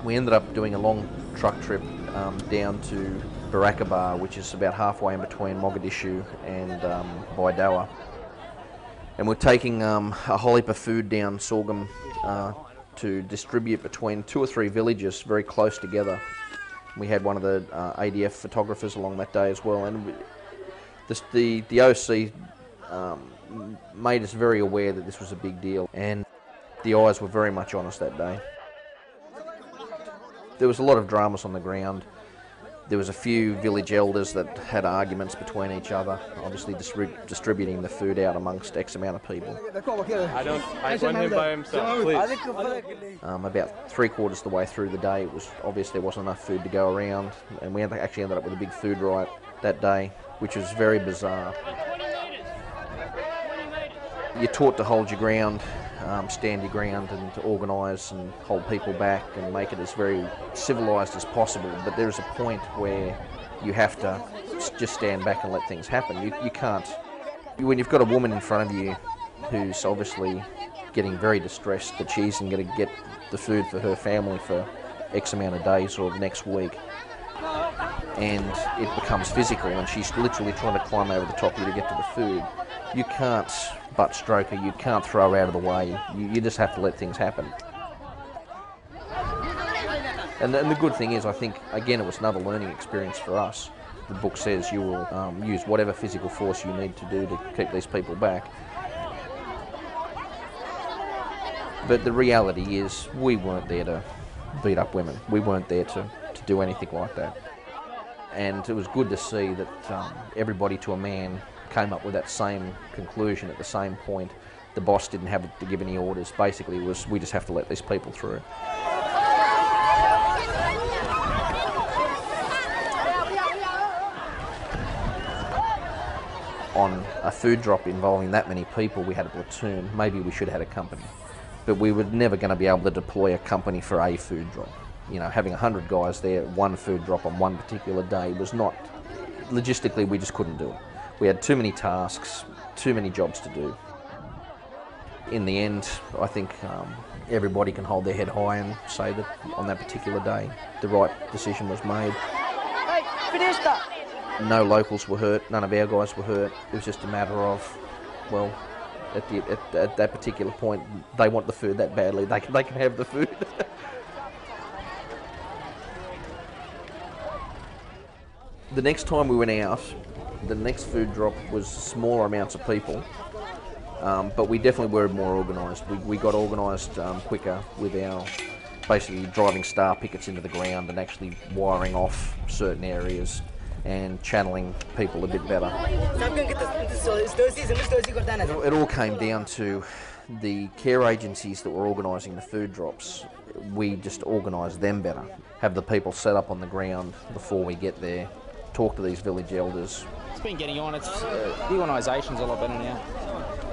We ended up doing a long truck trip down to Hakaba, which is about halfway in between Mogadishu and Baidoa. And we're taking a whole heap of food down sorghum to distribute between 2 or 3 villages very close together. We had one of the ADF photographers along that day as well, and the OC made us very aware that this was a big deal, and the eyes were very much on us that day. There was a lot of dramas on the ground. There was a few village elders that had arguments between each other, obviously distributing the food out amongst X amount of people. I want him by himself, please. About 3/4 the way through the day, it was obvious there wasn't enough food to go around, and we actually ended up with a big food riot that day, which was very bizarre. You're taught to hold your ground, stand your ground, and to organise and hold people back and make it as very civilised as possible. But there's a point where you have to just stand back and let things happen. You can't. When you've got a woman in front of you who's obviously getting very distressed that she isn't going to get the food for her family for X amount of days or the next week, and it becomes physical and she's literally trying to climb over the top of you to get to the food, you can't butt stroke her, you can't throw her out of the way, you just have to let things happen. And the good thing is, I think, again, it was another learning experience for us. The book says you will use whatever physical force you need to do to keep these people back. But the reality is, we weren't there to beat up women. We weren't there to do anything like that. And it was good to see that everybody to a man came up with that same conclusion at the same point. The boss didn't have to give any orders. Basically, it was, we just have to let these people through. On a food drop involving that many people, we had a platoon. Maybe we should have had a company. But we were never going to be able to deploy a company for a food drop. You know, having 100 guys there, one food drop on one particular day was not, logistically we just couldn't do it. We had too many tasks, too many jobs to do. In the end, I think everybody can hold their head high and say that on that particular day, the right decision was made. Hey, finish that! No locals were hurt, none of our guys were hurt. It was just a matter of, well, at that particular point, they want the food that badly, they can have the food. The next time we went out, the next food drop was smaller amounts of people, but we definitely were more organised. We got organised quicker with our basically driving star pickets into the ground and actually wiring off certain areas and channeling people a bit better. It all came down to the care agencies that were organising the food drops. We just organised them better, have the people set up on the ground before we get there, talk to these village elders. It's been getting on. It's the organisation's a lot better now.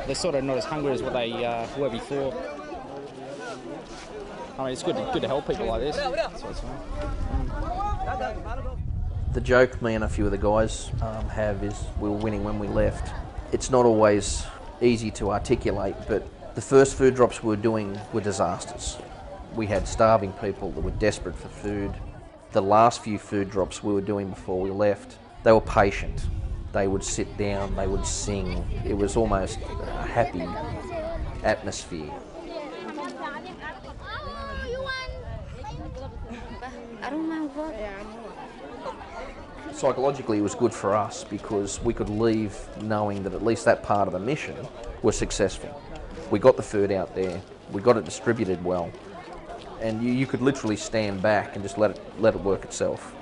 They're sort of not as hungry as what they were before. I mean, it's good to help people like this. The joke me and a few of the guys have is we were winning when we left. It's not always easy to articulate, but the first food drops we were doing were disasters. We had starving people that were desperate for food. The last few food drops we were doing before we left, they were patient. They would sit down, they would sing. It was almost a happy atmosphere. Psychologically, it was good for us because we could leave knowing that at least that part of the mission was successful. We got the food out there, we got it distributed well, and you could literally stand back and just let it work itself.